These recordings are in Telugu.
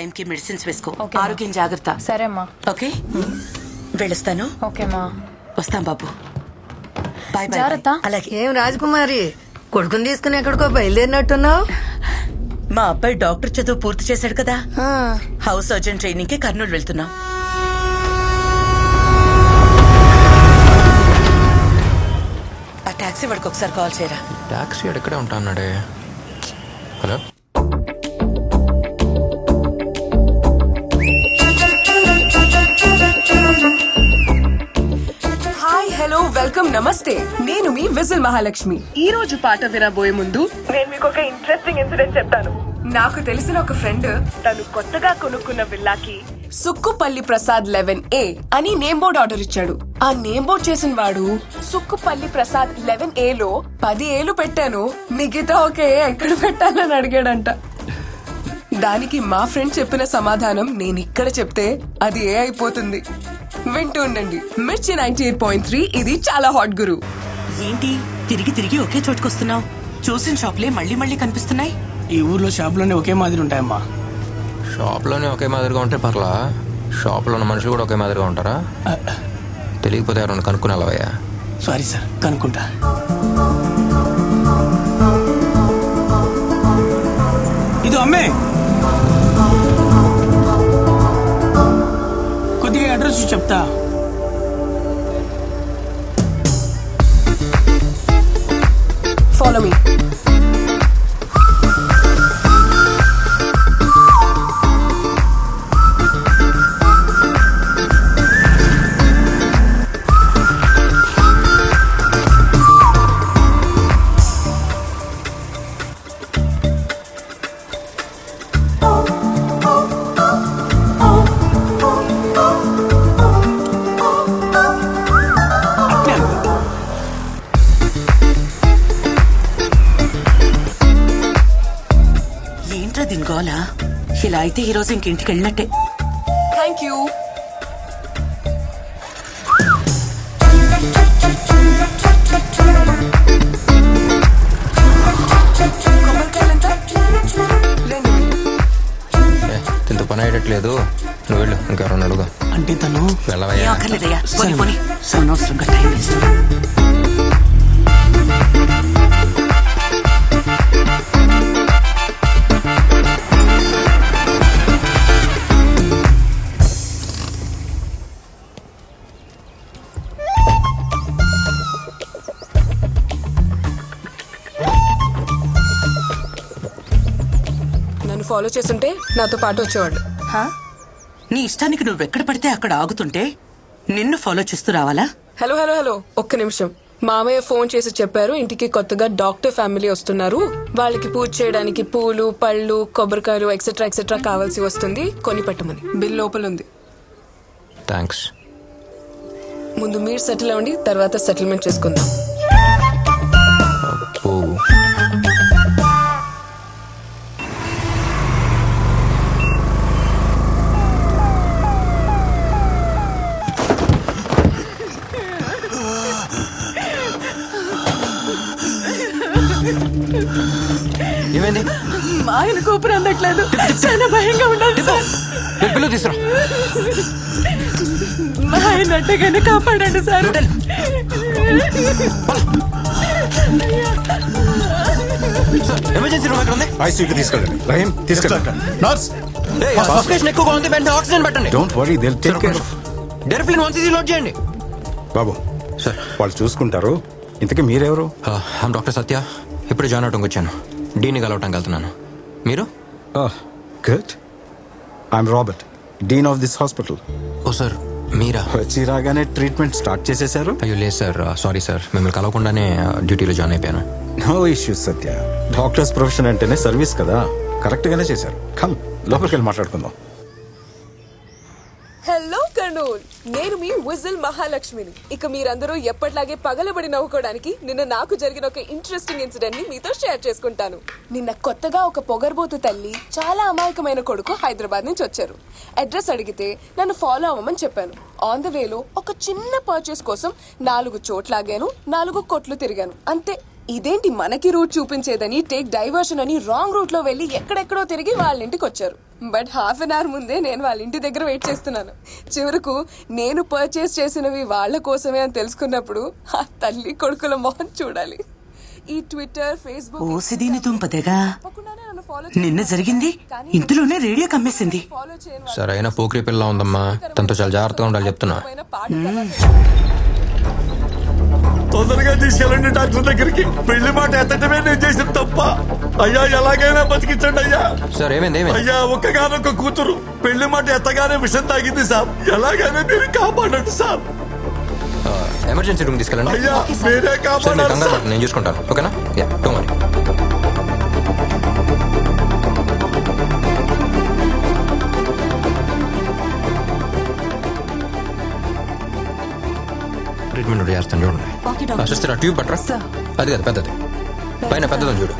టైంకి మెడిసిన్స్ వేసుకో. ఆరోగ్యం జాగ్రత్త. సరే అమ్మా. ఓకే వెళ్ళొస్తాను. ఓకేమా. వస్తాం బాబు. Bye bye. జాగ్రత్త. అలాగే. ఏం రాజకుమారి కొడుకుని తీసుకుని ఎక్కడికో బయలుదేరినట్టున్నావు? మా అబ్బాయి డాక్టర్ చదువు పూర్తి చేశాడు కదా, హౌస్ సర్జన్ ట్రైనింగ్ కి కర్నూలు వెళ్తున్నాం. ఆ టాక్సీ వాడికి ఒకసారి కాల్ చేయరా. టాక్సీ ఎక్కడే ఉంటా అన్నాడే. హలో హలో వెల్కమ్ నమస్తే. నేను మీ విజిల్ మహాలక్ష్మి. ఈ రోజు పాట వినబోయే ముందు నేను మీకు ఒక ఇంట్రెస్టింగ్ ఇన్సిడెంట్ చెప్తాను. నాకు తెలిసిన ఒక ఫ్రెండ్ తను కొత్తగా కొనుక్కున్న విల్లాకి సుక్కుపల్లి ప్రసాద్ 11A అని నేమ్ బోర్డ్ ఆర్డర్ ఇచ్చాడు. ఆ నేమ్ బోర్డ్ చేసిన వాడు సుక్కుపల్లి ప్రసాద్ 11A లో 10 ఏలు పెట్టాను, మిగతా ఒక ఏ ఎక్కడ పెట్టాలని అడిగాడంట. దానికి మా ఫ్రెండ్ చెప్పిన సమాధానం నేను ఇక్కడ చెప్తే అది ఏ అయిపోతుంది. వింటూ ఉండండి మిర్చి 98.3. ఇది చాలా హాట్ గురు. ఏంటి తిరిగి తిరిగి ఒకే చోటుకొస్తున్నావు? చూసిన షాప్లే మళ్ళీ మళ్ళీ కనిపిస్తున్నాయి. ఈ ఊర్లో షాపులోనే ఒకే మాదిరి ఉంటాయమ్మా. షాప్లోనే ఒకే మాదిరిగా ఉంటే పర్లా, షాప్లో ఉన్న మనుషులు కూడా ఒకే మాదిరిగా ఉంటారా? తెలియకపోతే ఎవరన్నా కనుక్కున్నావయ్యా? Sorry sir, కనుక్కుంటా. ఇది అమ్మే, కొద్దిగా అడ్రస్ చెప్తా. Follow me. దీనిగోలా ఇలా అయితే ఈ రోజు ఇంకింటికి వెళ్ళినట్టే. Thank you. ఇంత పని అయ్యట్లేదు, నువ్వు వెళ్ళు, ఇంకెవరన్నా అడుగు. అంటే తను వెళ్ళవయ్యా. అక్కర్లేదయ్యా, పోనీ పోనీ, అనవసరంగా టైం వేస్ట్. నన్ను ఫాలో చేస్తుంటే నాతో పాటు వచ్చేవాడు. నీ ఇష్టానికి నువ్వెక్కడ పడితే అక్కడ ఆగుతుంటే నిన్ను ఫాలో చేస్తూ రావాలా? హలో హలో హలో, ఒక్క నిమిషం. మామయ్య ఫోన్ చేసి చెప్పారు ఇంటికి కొత్తగా డాక్టర్ ఫ్యామిలీ వస్తున్నారు, వాళ్ళకి పూజ చేయడానికి పూలు పళ్ళు కొబ్బరికాయలు ఎక్సెట్రా ఎక్సెట్రా కావాల్సి వస్తుంది, కొని పెట్టమని. బిల్ లోపల ఉంది. థ్యాంక్స్. ముందు మీరు సెటిల్ అవ్వండి, తర్వాత సెటిల్మెంట్ చేసుకుందాం. ఏమైంది? మా ఆయన కూపర్ అందట్లేదు, చాలా భయంగా ఉండాలి సార్. పిల్లలు తీసుకురా. మా ఆయన అట్టగానే కాపాడండి సార్. ఎమర్జెన్సీ రూమ్ ఎక్కడ ఉంది? ఐసీయూకి తీసుకెళ్ళండి. రహీం తీసుకెళ్ళండి. నర్స్, సఫికేషన్ ఎక్కువగా ఉంది, వెంటనే ఆక్సిజన్ పెట్టండి. Don't worry, they will take care of. Deriphyllin 1cc load చేయండి. బాబు సార్, వాళ్ళు చూసుకుంటారు. ఇంతకీ మీరెవరు? I'm doctor Satya. ఇప్పుడే జాయిన్ అవడానికి వచ్చాను. డీని కలవటానికి వెళ్తున్నాను. మీరు? Good. I'm Robert, dean of this hospital. Oh sir, మీరా? వచ్చి రాగానే ట్రీట్మెంట్ స్టార్ట్ చేసేశారు? అయ్యో లేదు సార్, సారీ సార్, మిమ్మల్ని కలవకుండానే డ్యూటీలో జాయిన్ అయిపోయాను. నో ఇష్యూస్ సత్య, డాక్టర్స్ ప్రొఫెషన్ అంటేనే సర్వీస్ కదా, కరెక్ట్ గానే చేశారు. కమ్, లోపలికి వెళ్ళి మాట్లాడుకుందాం. హలో కర్నూల్, నేను మీ విజిల్ మహాలక్ష్మిని. ఇక మీరందరూ ఎప్పటిలాగే పగలబడి నవ్వుకోవడానికి నిన్న నాకు జరిగిన ఒక ఇంట్రెస్టింగ్ ఇన్సిడెంట్ ని మీతో షేర్ చేసుకుంటాను. నిన్న కొత్తగా ఒక పొగర్బోతు తల్లి, చాలా అమాయకమైన కొడుకు హైదరాబాద్ నుంచి వచ్చారు. అడ్రస్ అడిగితే నన్ను ఫాలో అవ్వమని చెప్పాను. ఆన్ ద వేలో ఒక చిన్న పర్చేస్ కోసం 4 చోట్లాగాను, 4 కొట్లు తిరిగాను. అంతే, ఇదేంటి మనకి రూట్ చూపించేదని టేక్ డైవర్షన్ అని రాంగ్ రూట్ లో వెళ్లి ఎక్కడెక్కడో తిరిగి వాళ్ళ ఇంటికి వచ్చారు. బట్ హాఫ్ అన్ అవర్ ముందే నేను వాళ్ళ ఇంటి దగ్గర వెయిట్ చేస్తున్నాను. చివరకు నేను పర్చేస్ చేసినవి వాళ్ళ కోసమే అని తెలుసుకున్నప్పుడు ఆ తల్లి కొడుకుల మొహం చూడాలి. ఈ ట్విట్టర్, ఫేస్బుక్ ఓసిదీని తుంపదేగా నిన్న జరిగింది ఇందులోనే రేడియో కమ్మేసింది. సరైన పోకిరి పిల్ల ఉందమ్మా, తనతో చాలా జాగ్రత్తగా ఉండాలి చెప్తున్నా. తొందరగా తీసుకెళ్ళండి డాక్టర్ దగ్గరికి. పెళ్లి మాట ఎత్తటమే నేను చేసిన తప్ప. అయ్యా ఎలాగైనా బతికించండి అయ్యా. సార్ ఏమైంది? అయ్యా ఒక్కగానొక్క కూతురు పెళ్లి మాట ఎత్తగానే విషం తాగింది సార్. ఎలాగైనా మీరు కాపాడండి సార్. ఎమర్జెన్సీ రూమ్ తీసుకెళ్ళండి. అయ్యా మీరే కాపాడాలి సార్. నేను చూసుకుంటాను. ఓకేనా? Don't worry. ట్రీట్మెంట్ చేస్తాను చూడండి. సిస్టర్ ఆ ట్యూబ్ పట్టరా. అది కాదు పెద్దది, పైన పెద్దదని చూడు.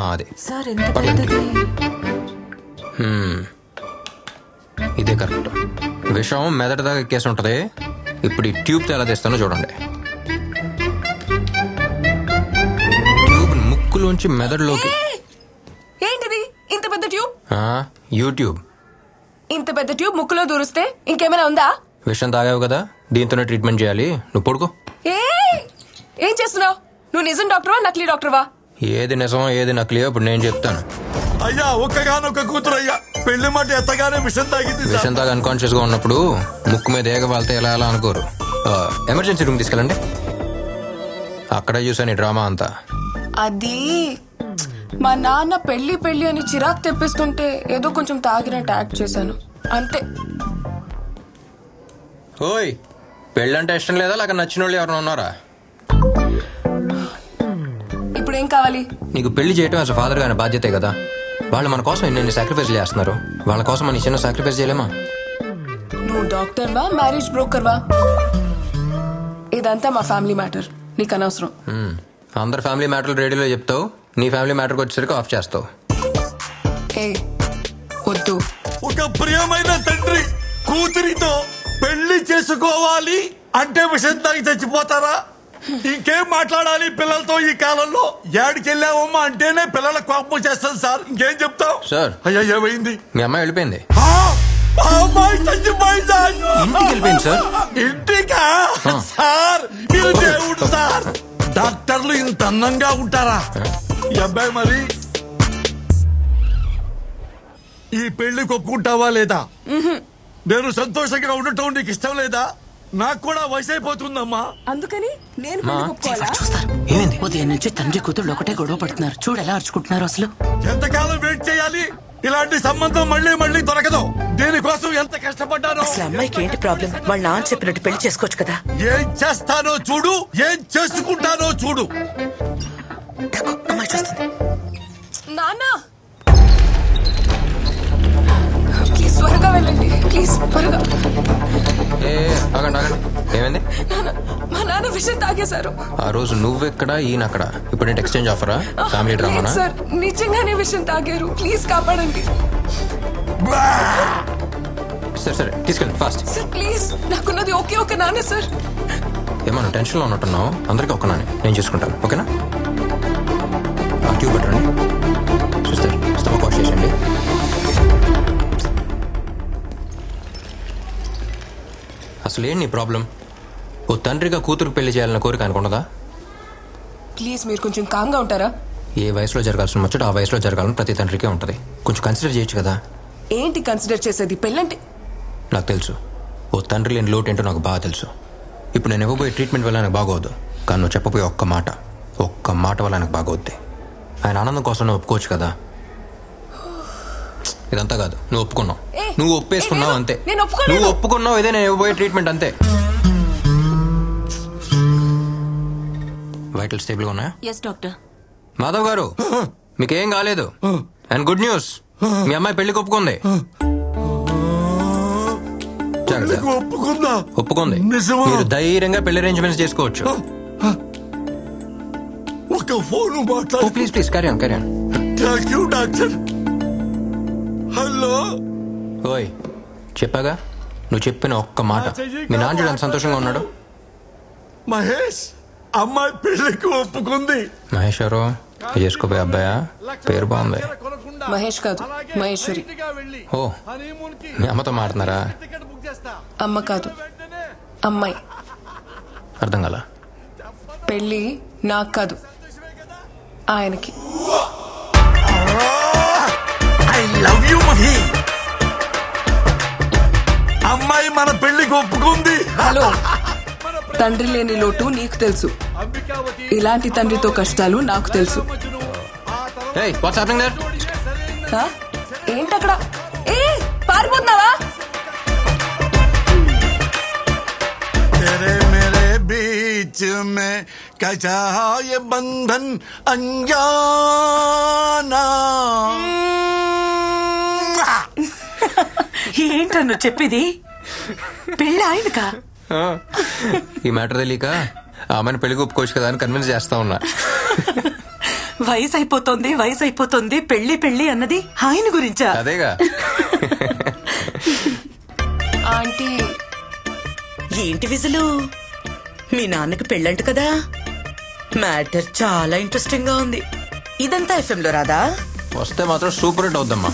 అది ఇదే కరెక్ట్. విషం మెదడు దాకా ఎక్కేసి ఉంటది. ఇప్పుడు ఈ ట్యూబ్తో ఎలా తీస్తానో చూడండి. ట్యూబ్ ముక్కులోంచి మెదడులోకి. ఏంటిది ఇంత పెద్ద ట్యూబ్? యూట్యూబ్. ఇంత పెద్ద ట్యూబ్ ముక్కులో దూరిస్తే ఇంకేమైనా ఉందా? విషం తాగావు కదా, దీంతోనే ట్రీట్మెంట్ చేయాలి. నువ్వు పడుకో. ఏం చేస్తున్నావు నువ్వు? నిజం డాక్టర్వా నకిలీ డాక్టర్వా? ఏది నిజమో ఏది నకిలీయో ఇప్పుడు నేను చెప్తాను. అయ్యా ఒక్కగానొక్క కూతురు అయ్యా పెళ్లి మాట ఎత్తగానే విషం తాగింది. విషం తాగి అన్కాన్షియస్ గా ఉన్నప్పుడు ముక్కు మీద ఏగ వాళ్తే ఎలా ఎలా అనుకోరు. ఎమర్జెన్సీ రూమ్ తీసుకెళ్ళండి. అక్కడే చూసాను ఈ డ్రామా అంతా. అది మా నాన్న పెళ్లి పెళ్లి అని చిరాకు తెప్పిస్తుంటే ఏదో కొంచెం తాగినట్టు యాక్ట్ చేశాను అంతే. ఓయ్, పెళ్ళంటే ఇష్టం లేదా లేక నచ్చిన వాళ్ళు ఎవరైనా ఉన్నారా? ఇప్పుడు ఏం కావాలి? నీకు పెళ్లి చేయటం యాజ్ ఫాదర్ గారి బాధ్యతే కదా. వాళ్ళు మన కోసం ఎన్ని సాక్రిఫైస్ చేస్తున్నారు. వాళ్ళ కోసం మన చిన్న సాక్రిఫైస్ చేయలేమా? నువ్వు డాక్టర్ వా మ్యారేజ్ బ్రోకర్ వా? ఇదంతా మా ఫ్యామిలీ మ్యాటర్, నీకు అనవసరం. అందరు ఫ్యామిలీ మ్యాటర్లు రేడియోలో చెప్తావు, నీ ఫ్యామిలీ మ్యాటర్కి వచ్చేసరికి ఆఫ్ చేస్తావు. వద్దు. ఒక ప్రియమైన తండ్రి కూతురితో పెళ్లి చేసుకోవాలి అంటే విషం తాగి చచ్చిపోతారా? ఇంకేం మాట్లాడాలి పిల్లలతో ఈ కాలంలో? ఏడికెళ్ళావమ్మా అంటేనే పిల్లల కోపం చేస్తాను సార్. ఇంకేం చెప్తావు సార్? అయ్యా ఏమైంది? మీ అమ్మాయి వెళ్ళిపోయింది. అమ్మాయి చచ్చిపోయిందా? ఇంటికి వెళ్ళిపోయింది సార్. ఇంటికా? సార్ మీరు దేవుడు సార్. డాక్టర్లు ఇంత అందంగా ఉంటారా? ఈ అబ్బాయి మరి ఈ పెళ్లి ఒప్పుకుంటావా లేదా? నేను సంతోషంగా ఉండటం నీకు ఇష్టం లేదా? నాకు కూడా వయసు అయిపోతుందమ్మా. అందుకని నేను చూస్తారు. ఏమైంది? ఉదయం నుంచి తండ్రి కూతుళ్ళు ఒకటే గొడవ పడుతున్నారు. చూడు ఎలా అరుచుకుంటున్నారు. అసలు ఎంతకాలం వెయిట్ చేయాలి? ఇలాంటి సంబంధం మళ్ళీ మళ్ళీ దొరకదు. దీనికోసం ఎంత కష్టపడ్డానో. అసలు అమ్మాయికి ఏంటి ప్రాబ్లం? వాళ్ళ నాన్న చెప్పినట్టు పెళ్లి చేసుకోవచ్చు కదా. ఏం చేస్తానో చూడు, ఏం చేసుకుంటానో చూడు. అమ్మాయి చూస్తుంది. నాన్న ప్లీజ్ త్వరగా వెళ్ళండి. ప్లీజ్ త్వరగా. ఆగండి ఆగండి. ఏమైంది? మా నాన్న విషయం తాగేశారు. ఆ రోజు నువ్వెక్కడ ఈయనక్కడ. ఇప్పుడు నేను ఎక్స్చేంజ్ ఆఫరా? ఫ్యామిలీ డ్రామానా? సార్ నిజంగానే విషయం తాగారు. ప్లీజ్ కాపాడండి. సరే సరే తీసుకెళ్ళండి ఫాస్ట్. సార్ ప్లీజ్, నాకున్నది ఒకే ఒక నాన్న సార్. ఏమన్నా టెన్షన్లో ఉన్నట్టున్నావు? అందరికీ ఒక్క నానే, నేను చూసుకుంటాను. ఓకేనా? ఆ ట్యూబ్ పెట్టండి. చూస్తారు స్టమక్ వాష్ చేసేయండి. అసలు ఏంటి నీ ప్రాబ్లం? ఓ తండ్రిగా కూతురు పెళ్లి చేయాలన్న కోరిక అనుకున్నదా? ప్లీజ్ మీరు కొంచెం కామ్గా ఉంటారా? ఏ వయసులో జరగాల్సిన ముచ్చట ఆ వయసులో జరగాలని ప్రతి తండ్రికే ఉంటుంది. కొంచెం కన్సిడర్ చేయొచ్చు కదా. ఏంటి కన్సిడర్ చేసేది? పెళ్ళంటే నాకు తెలుసు. ఓ తండ్రి లేని లోటు ఏంటో నాకు బాగా తెలుసు. ఇప్పుడు నేను ఇవ్వబోయే ట్రీట్మెంట్ వల్ల నాకు బాగోద్దు, కానీ నువ్వు చెప్పబోయే ఒక్క మాట వల్ల నాకు బాగోద్ది. ఆయన ఆనందం కోసం నువ్వు ఒప్పుకోవచ్చు కదా. ఇదంతా కాదు, నువ్వు ఒప్పుకున్నావు, నువ్వు ఒప్పేసుకున్నావు అంతే. నువ్వు ఒప్పుకున్నావు, ఇదే నేను ఇవ్వబోయే ట్రీట్మెంట్ అంతే. వైటల్ స్టేబుల్గా ఉన్నాయా? Yes doctor. మాధవ్ గారు మీకేం కాలేదు. అండ్ గుడ్ న్యూస్, మీ అమ్మాయి పెళ్లికి ఒప్పుకుంది. ఒప్పుకుంది. మీరు ధైర్యంగా పెళ్లి అరేంజ్మెంట్స్ చేసుకోవచ్చు. ఒక ఫోన్ మాట్లాడు. Please please carry on carry on. Thank you doctor. Hello. ఓయ్ చెప్పాగా, నువ్వు చెప్పిన ఒక్క మాట. మీ నాన్న ఎంత సంతోషంగా ఉన్నాడు. మహేష్ అమ్మాయి పెళ్లికి ఒప్పుకుంది. మహేష్ ఎవరు చేసుకోపోయే అబ్బాయా? పేరు బాగుంది. మహేష్ కాదు, మహేశ్వరి. ఓ, మీ అమ్మతో మాట్లాడుతున్నారా? అమ్మ కాదు, అమ్మాయి. అర్థం కాల. పెళ్లి నాకు కాదు, ఆయనకి. I love you Mahi. అమ్మాయి మన పెళ్లికి ఒప్పుకుంది. హలో, తండ్రి లేని లోటు నీకు తెలుసు, ఇలాంటి తండ్రితో కష్టాలు నాకు తెలుసు. Hey, what's happening there? ఏంటక్కడ? పారిపోతున్నావా? तेरे मेरे बीच में कैसा ये बंधन अनजाना. ఏంటన్ను చెప్పేది? పెళ్ళి ఆయనకా? ఈ మ్యాటర్ తెలియక ఆ అమ్మాయిని పెళ్లికి ఒప్పుకోవచ్చు కదా అని కన్విన్స్ చేస్తా ఉన్నా. వయసు అయిపోతుంది పెళ్లి పెళ్లి అన్నది ఆయన గురించా? అదేగా. ఆంటీ, ఏంటి విజులు? మీ నాన్నకి పెళ్ళంట కదా? మ్యాటర్ చాలా ఇంట్రెస్టింగ్ గా ఉంది. ఇదంతా FM లో రాదా? వస్తే మాత్రం సూపర్ హిట్ అవుద్దమ్మా.